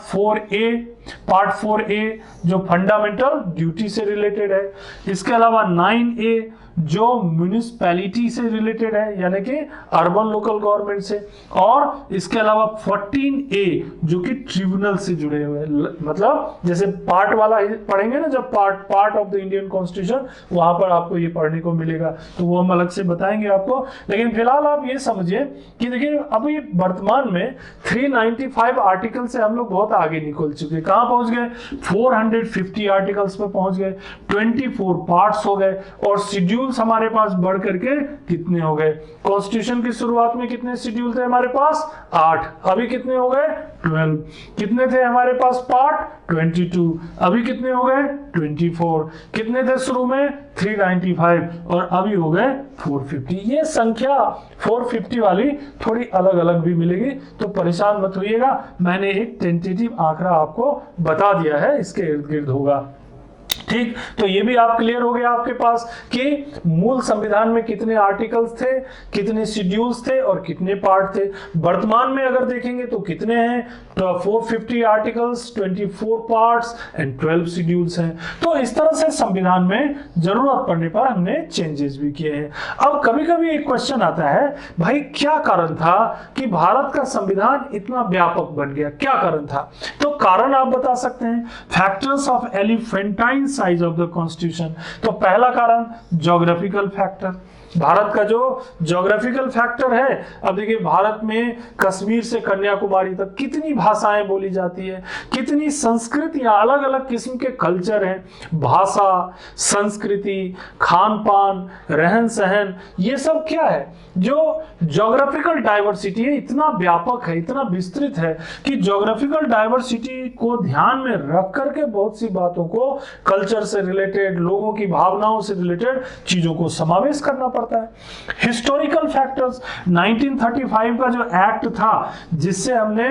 4A जो फंडामेंटल ड्यूटी से रिलेटेड है, इसके अलावा 9A जो म्युनिसिपैलिटी से रिलेटेड है यानी कि अर्बन लोकल गवर्नमेंट से, और इसके अलावा 14A जो कि ट्रिब्यूनल से जुड़े हुए हैं। मतलब जैसे पार्ट वाला पढ़ेंगे ना, जब part of the Indian constitution, वहां पर आपको ये पढ़ने को मिलेगा, तो वो हम अलग से बताएंगे आपको। लेकिन फिलहाल आप ये समझिए कि देखिए अब ये वर्तमान में 395 आर्टिकल से हम लोग बहुत आगे निकल चुके। कहां पहुंच गए? 450 आर्टिकल्स पे पहुंच गए, 24 पार्ट्स हो गए, और शेड्यूल हमारे पास बढ़ करके कितने हो गए? कॉन्स्टिट्यूशन की शुरुआत में कितने शेड्यूल थे हमारे पास? 8, अभी कितने हो गए? 12। कितने थे हमारे पास पार्ट? 22, अभी कितने हो गए? 24। कितने थे शुरू में? 395, और अभी हो गए 450। ये संख्या 450 वाली थोड़ी अलग अलग भी मिलेगी, तो परेशान मत होइएगा, मैंने एक टेंटेटिव आंकड़ा आपको बता दिया है, इसके इर्द गिर्द होगा। ठीक, तो ये भी आप क्लियर हो गया आपके पास कि मूल संविधान में कितने आर्टिकल्स थे, कितने शेड्यूल्स थे और कितने पार्ट थे। वर्तमान में अगर देखेंगे तो कितने हैं? तो 450 आर्टिकल्स, 24 पार्ट्स एंड 12 शेड्यूल्स हैं। तो इस तरह से संविधान में जरूरत पड़ने पर हमने चेंजेस भी किए हैं। अब कभी कभी एक क्वेश्चन आता है, भाई क्या कारण था कि भारत का संविधान इतना व्यापक बन गया? क्या कारण था? तो कारण आप बता सकते हैं, factors of elephantine size of the constitution. तो पहला कारण ज्योग्राफिकल फैक्टर, भारत का जो ज्योग्राफिकल फैक्टर है। अब देखिए भारत में कश्मीर से कन्याकुमारी तक कितनी भाषाएं बोली जाती है, कितनी संस्कृतियां, अलग अलग किस्म के कल्चर हैं, भाषा, संस्कृति, खान पान, रहन सहन, ये सब क्या है? जो ज्योग्राफिकल डाइवर्सिटी है, इतना व्यापक है, इतना विस्तृत है कि ज्योग्राफिकल डाइवर्सिटी को ध्यान में रख करके बहुत सी बातों को, कल्चर से रिलेटेड, लोगों की भावनाओं से रिलेटेड चीजों को समावेश करना पड़ता है। हिस्टोरिकल फैक्टर्स, 1935 का जो एक्ट था जिससे हमने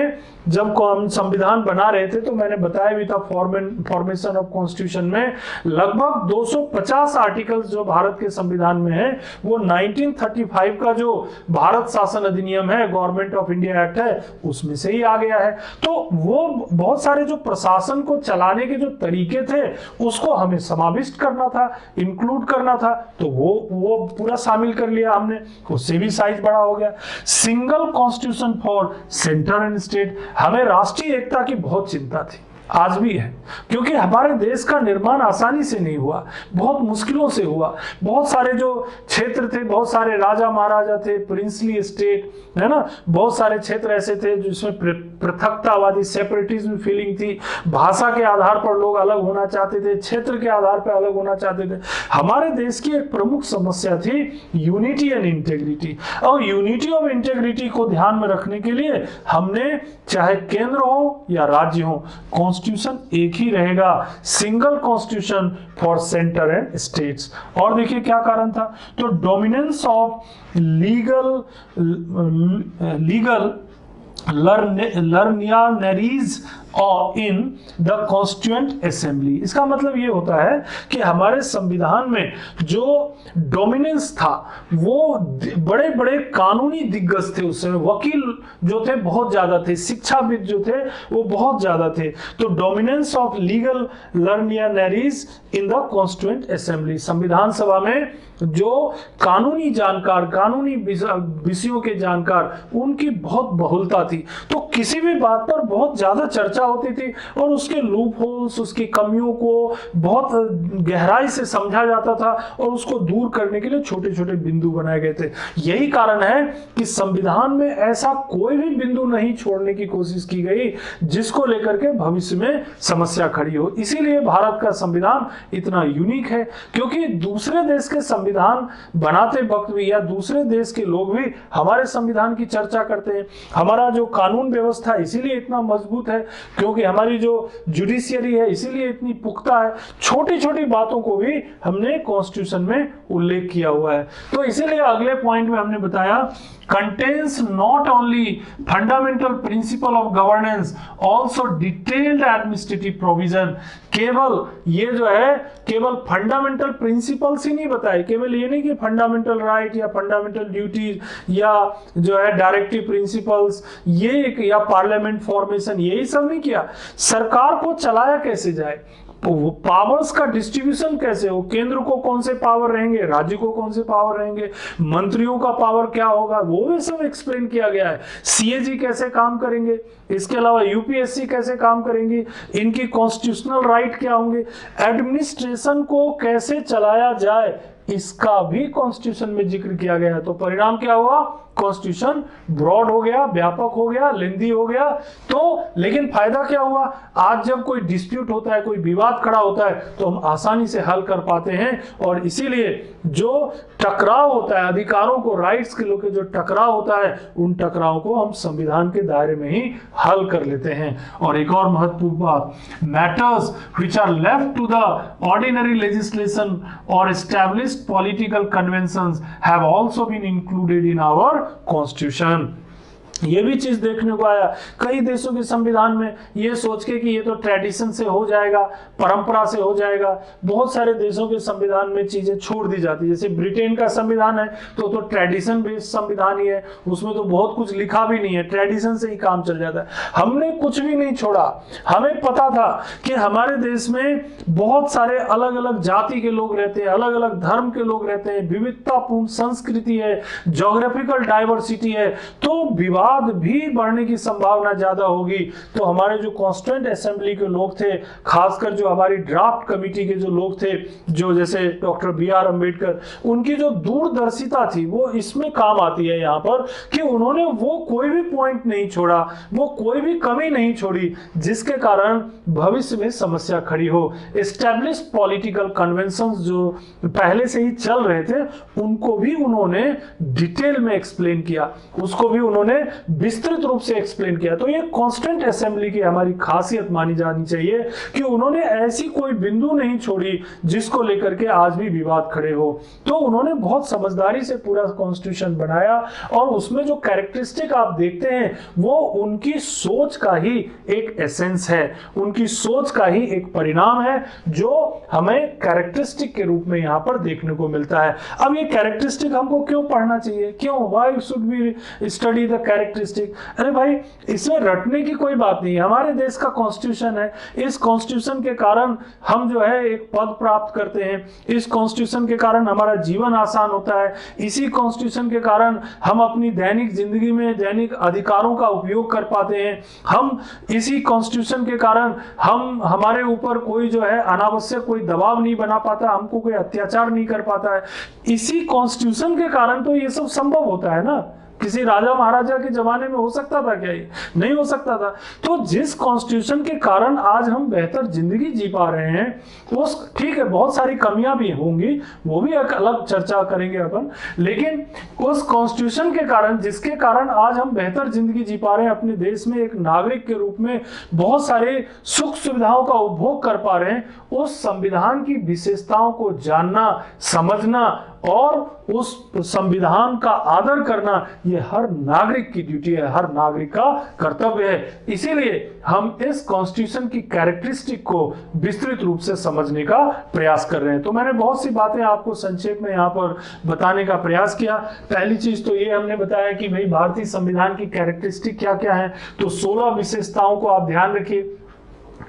जब हम संविधान बना रहे थे तो मैंने बताया भी था फॉर्मेशन ऑफ कॉन्स्टिट्यूशन में लगभग 250 आर्टिकल्स जो भारत के संविधान में है वो 1935 का जो भारत शासन अधिनियम है, गवर्नमेंट ऑफ इंडिया एक्ट है, उसमें से ही आ गया है। तो वो बहुत सारे जो प्रशासन को चलाने के जो तरीके थे उसको हमें समाविष्ट करना था, इंक्लूड करना था, तो वो पूरा शामिल कर लिया हमने, उससे भी साइज बड़ा हो गया। Single constitution for centre and state, हमें राष्ट्रीय एकता की बहुत चिंता थी, आज भी है, क्योंकि हमारे देश का निर्माण आसानी से नहीं हुआ, बहुत मुश्किलों से हुआ। बहुत सारे जो क्षेत्र थे, बहुत सारे राजा महाराजा थे, प्रिंसली स्टेट है ना, बहुत सारे क्षेत्र ऐसे थे जिसमें पृथकतावादी सेपरेटिज्म फीलिंग थी, भाषा के आधार पर लोग अलग होना चाहते थे, क्षेत्र के आधार पर अलग होना चाहते थे। हमारे देश की एक प्रमुख समस्या थी यूनिटी एंड इंटेग्रिटी, और यूनिटी ऑफ इंटेग्रिटी को ध्यान में रखने के लिए हमने चाहे केंद्र हो या राज्य हो, कॉन्स्टिट्यूशन एक ही रहेगा, single constitution for centre and states. और देखिए क्या कारण था, तो डोमिनेंस ऑफ लीगल लर्नियरीज और इन द कॉन्स्टिट्यूएंट असेंबली। इसका मतलब ये होता है कि हमारे संविधान में जो डोमिनेंस था वो बड़े बड़े कानूनी दिग्गज थे, उस समय वकील जो थे बहुत ज्यादा थे, शिक्षाविद जो थे वो बहुत ज्यादा थे। तो dominance of legal luminaries in the constituent assembly, संविधान सभा में जो कानूनी जानकार, कानूनी विषयों के जानकार, उनकी बहुत बहुलता थी। तो किसी भी बात पर बहुत ज्यादा चर्चा होती थी और उसके लूप होल्स, उसकी कमियों को बहुत गहराई से समझा जाता था और उसको दूर करने के लिए छोटे छोटे बिंदु बनाए गए थे। यही कारण है कि संविधान में ऐसा कोई भी बिंदु नहीं छोड़ने की कोशिश की गई जिसको लेकर के भविष्य में समस्या खड़ी हो। इसीलिए भारत का संविधान इतना यूनिक है, क्योंकि दूसरे देश के संविधान बनाते वक्त भी या दूसरे देश के लोग भी हमारे संविधान की चर्चा करते हैं। हमारा जो कानून व्यवस्था इसीलिए इतना मजबूत है, क्योंकि हमारी जो जुडिशियरी है इसीलिए इतनी पुख्ता है। छोटी छोटी बातों को भी हमने कॉन्स्टिट्यूशन में उल्लेख किया हुआ है। तो इसीलिए अगले पॉइंट में हमने बताया contains not only fundamental principle of governance also detailed administrative provision। केवल ये जो है केवल फंडामेंटल प्रिंसिपल्स ही नहीं बताए, केवल ये नहीं कि फंडामेंटल राइट या फंडामेंटल ड्यूटीज या जो है डायरेक्टिव प्रिंसिपल्स ये या पार्लियामेंट फॉर्मेशन, यही सब नहीं किया। सरकार को चलाया कैसे जाए, पावर्स का डिस्ट्रीब्यूशन कैसे हो, केंद्र को कौन से पावर रहेंगे, राज्य को कौन से पावर रहेंगे, मंत्रियों का पावर क्या होगा, वो भी सब एक्सप्लेन किया गया है। सीएजी कैसे काम करेंगे, इसके अलावा यूपीएससी कैसे काम करेंगी, इनकी कॉन्स्टिट्यूशनल राइट क्या होंगे, एडमिनिस्ट्रेशन को कैसे चलाया जाए, इसका भी कॉन्स्टिट्यूशन में जिक्र किया गया है। तो परिणाम क्या हुआ, कॉन्स्टिट्यूशन ब्रॉड हो गया, व्यापक हो गया, लेंदी हो गया। तो लेकिन फायदा क्या हुआ, आज जब कोई डिस्प्यूट होता है, कोई विवाद खड़ा होता है तो हम आसानी से हल कर पाते हैं। और इसीलिए जो टकराव होता है अधिकारों को, राइट्स के लोग जो टकराव होता है, उन टकराव को हम संविधान के दायरे में ही हल कर लेते हैं। और एक और महत्वपूर्ण बात, matters which are left to the ordinary legislation और established political conventions have also been included in our constitution. ये भी चीज देखने को आया कई देशों के संविधान में, ये सोच के कि ये तो ट्रेडिशन से हो जाएगा, परंपरा से हो जाएगा, बहुत सारे देशों के संविधान में चीजें छोड़ दी जाती है। जैसे ब्रिटेन का संविधान है तो ट्रेडिशन बेस्ड संविधान ही है, उसमें तो बहुत कुछ लिखा भी नहीं है, ट्रेडिशन से ही काम चल जाता है। हमने कुछ भी नहीं छोड़ा, हमें पता था कि हमारे देश में बहुत सारे अलग अलग जाति के लोग रहते हैं, अलग अलग धर्म के लोग रहते हैं, विविधतापूर्ण संस्कृति है, ज्योग्राफिकल डाइवर्सिटी है, तो विवाद भी बढ़ने की संभावना ज्यादा होगी। तो हमारे जो कॉन्स्टिट्यूएंट असेंबली के लोग थे, खासकर जो हमारी ड्राफ्ट कमेटी के जो लोग थे, जो जैसे डॉक्टर बी.आर. अम्बेडकर, उनकी जो दूरदर्शिता थी वो इसमें काम आती है यहाँ पर कि उन्होंने वो कोई भी पॉइंट नहीं छोड़ा, वो कोई भी कमी नहीं छोड़ी जिसके कारण भविष्य में समस्या खड़ी हो। एस्टैब्लिश्ड पॉलिटिकल कन्वेंशंस जो पहले से ही चल रहे थे उनको भी उन्होंने डिटेल में एक्सप्लेन किया, उसको भी उन्होंने विस्तृत रूप से एक्सप्लेन किया। तो ये कॉन्स्टेंट असेंबली की हमारी खासियत मानी जानी चाहिए कि उन्होंने ऐसी कोई बिंदु नहीं छोड़ी जिसको लेकर के आज भी विवाद खड़े हो। तो उन्होंने बहुत समझदारी से पूरा कॉन्स्टिट्यूशन बनाया और उसमें जो कैरेक्टरिस्टिक आप देखते हैं वो उनकी सोच का ही एक एसेंस है, उनकी सोच का ही एक परिणाम है जो हमें कैरेक्टरिस्टिक के रूप में यहां पर देखने को मिलता है। अब ये कैरेक्टरिस्टिक हमको क्यों पढ़ना चाहिए, क्यों, why should we study the characteristic? अरे भाई, इसमें रटने की कोई बात नहीं है। हमारे देश का कॉन्स्टिट्यूशन है, इस कॉन्स्टिट्यूशन के कारण हम जो है एक पद प्राप्त करते हैं, इस कॉन्स्टिट्यूशन के कारण हमारा जीवन आसान होता है, इसी कॉन्स्टिट्यूशन के कारण हम अपनी दैनिक जिंदगी में दैनिक अधिकारों का उपयोग कर पाते हैं, हम इसी कॉन्स्टिट्यूशन के कारण हमारे ऊपर कोई जो है अनावश्यक कोई दबाव नहीं बना पाता, हमको कोई अत्याचार नहीं कर पाता है। इसी कॉन्स्टिट्यूशन के कारण तो ये सब संभव होता है ना। किसी राजा महाराजा के जमाने में हो सकता था क्या? ये नहीं हो सकता था। तो जिस कॉन्स्टिट्यूशन के कारण आज हम बेहतर जिंदगी जी पा रहे हैं, उस, ठीक है, बहुत सारी कमियां भी होंगी, वो भी एक अलग चर्चा करेंगे अपन, लेकिन उस कॉन्स्टिट्यूशन के कारण, जिसके कारण आज हम बेहतर जिंदगी जी पा रहे हैं, अपने देश में एक नागरिक के रूप में बहुत सारे सुख सुविधाओं का उपभोग कर पा रहे हैं, उस संविधान की विशेषताओं को जानना, समझना और उस संविधान का आदर करना, ये हर नागरिक की ड्यूटी है, हर नागरिक का कर्तव्य है। इसीलिए हम इस कॉन्स्टिट्यूशन की कैरेक्टरिस्टिक को विस्तृत रूप से समझने का प्रयास कर रहे हैं। तो मैंने बहुत सी बातें आपको संक्षेप में यहाँ पर बताने का प्रयास किया। पहली चीज तो ये हमने बताया कि भाई भारतीय संविधान की कैरेक्टरिस्टिक क्या क्या है। तो 16 विशेषताओं को आप ध्यान रखिए।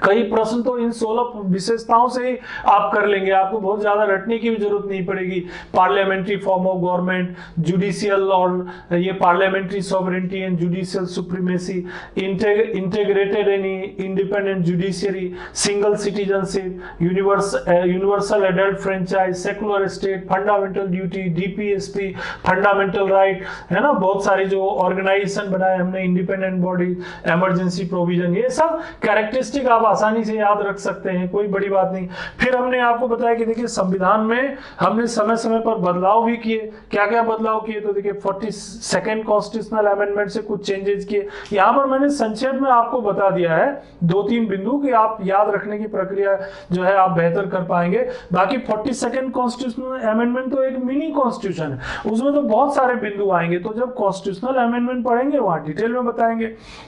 कई प्रश्न तो इन 16 विशेषताओं से ही आप कर लेंगे, आपको बहुत ज्यादा रटने की भी जरूरत नहीं पड़ेगी। Parliamentary form of government, judicial और ये parliamentary sovereignty and judicial supremacy, integrated and independent judiciary, single citizenship, universal adult franchise, secular state, fundamental duty, DPSP, fundamental right, है ना। बहुत सारी जो ऑर्गेनाइजेशन बनाए हमने, इंडिपेंडेंट बॉडी, इमरजेंसी प्रोविजन, ये सब कैरेक्टरिस्टिक आप आसानी से याद रख सकते हैं, कोई बड़ी बात नहीं। फिर हमने आपको बताया कि देखिए संविधान में हमने समय समय पर बदलाव भी किए। क्या क्या बदलाव किए? तो देखिए 42nd कॉन्स्टिट्यूशनल अमेंडमेंट से कुछ चेंजेस किए। यहां पर मैंने संक्षेप में आपको बता दिया है 2-3 बिंदु कि आप याद रखने की प्रक्रिया जो है आप बेहतर कर पाएंगे। बाकी 42nd कॉन्स्टिट्यूशनल अमेंडमेंट तो एक मिनी कॉन्स्टिट्यूशन है, उसमें तो बहुत सारे बिंदु आएंगे, तो जब कॉन्स्टिट्यूशनल अमेंडमेंट पढ़ेंगे वहां डिटेल में बताएंगे।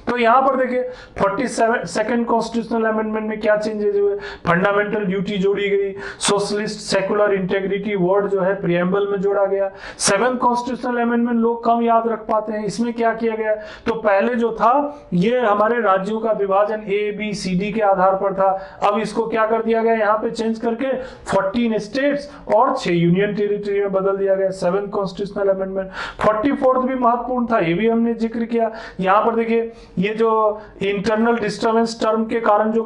तो यहां पर देखिए 42nd कॉन्स्टिट्यूशनल अमेंडमेंट में क्या चेंजेस हुए? फंडामेंटल ड्यूटी जोड़ी गई, सोशलिस्ट सेकुलर इंटेग्रिटी वर्ड जो है प्रियम्बल में जोड़ा गया। 7th कॉन्स्टिट्यूशनल अमेंडमेंट लोग कम याद रख पाते हैं, इसमें क्या किया गया? तो पहले जो था ये हमारे राज्यों का विभाजन ABCD के आधार पर था, अब इसको क्या कर दिया गया? यहाँ पे चेंज करके 14 स्टेट्स और 6 यूनियन टेरिटरी में बदल दिया गया। 7th constitutional amendment. 44th भी महत्वपूर्ण था, ये भी हमने जिक्र किया। यहाँ पर देखिए ये जो इंटरनल डिस्टर्बेंस टर्म के कारण जो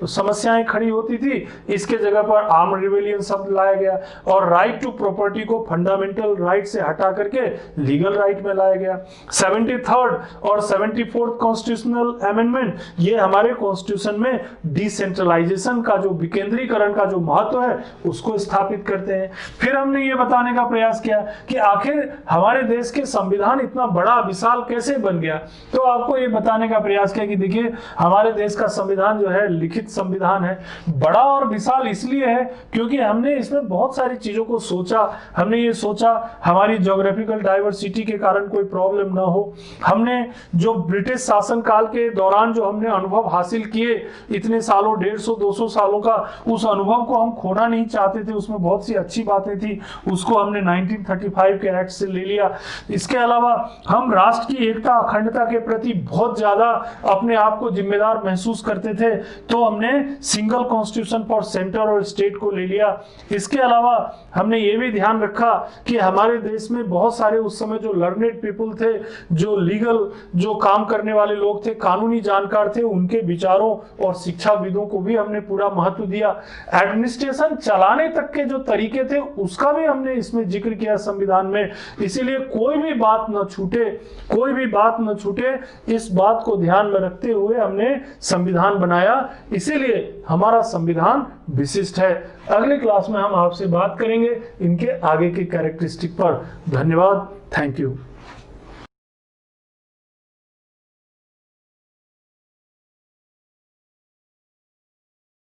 समस्याएं खड़ी होती थी, इसके जगह पर आर्म रिबेलियन शब्द लाया गया और राइट टू प्रॉपर्टी को फंडामेंटल राइट से हटा करके लीगल राइट में लाया गया। 73rd और 74th कॉन्स्टिट्यूशनल अमेंडमेंट ये हमारे कॉन्स्टिट्यूशन में डिसेंट्रलाइजेशन का, जो विकेंद्रीकरण का जो महत्व है उसको स्थापित करते हैं। फिर हमने ये बताने का प्रयास किया कि आखिर हमारे देश के संविधान इतना बड़ा विशाल कैसे बन गया। तो आपको ये बताने का प्रयास किया कि देखिए हमारे देश का संविधान जो है लिखित संविधान है, बड़ा और विशाल इसलिए है क्योंकि हमने इसमें बहुत सारी चीजों को सोचा। हमने ये सोचा हमारी ज्योग्राफिकल डाइवर्सिटी के कारण कोई प्रॉब्लम ना हो। हमने जो ब्रिटिश शासन काल के दौरान जो हमने अनुभव हासिल किए इतने सालों, 150-200 सालों का, उस अनुभव को हम खोना नहीं चाहते थे। उसमें बहुत सी अच्छी बातें थी, उसको हमने 1935 के एक्ट से ले लिया। इसके अलावा हम राष्ट्र की एकता अखंडता के प्रति बहुत ज्यादा अपने आप को जिम्मेदार महसूस करते थे, तो हमने सिंगल कॉन्स्टिट्यूशन फॉर सेंटर और स्टेट को ले लिया। इसके अलावा हमने ये भी ध्यान रखा कि हमारे देश में बहुत सारे उस समय जो लर्नेड पीपल थे, जो लीगल जो काम करने वाले लोग थे, कानूनी जानकार थे, उनके विचारों और शिक्षाविदों को भी हमने पूरा महत्व दिया। एडमिनिस्ट्रेशन चलाने तक के जो तरीके थे उसका भी हमने इसमें जिक्र किया संविधान में। इसीलिए कोई भी बात न छूटे, कोई भी बात न छूटे, इस बात को ध्यान में रखते हुए हमने संविधान बनाया। इसीलिए हमारा संविधान विशिष्ट है। अगले क्लास में हम आपसे बात करेंगे इनके आगे के कैरेक्टरिस्टिक पर। धन्यवाद, थैंक यू।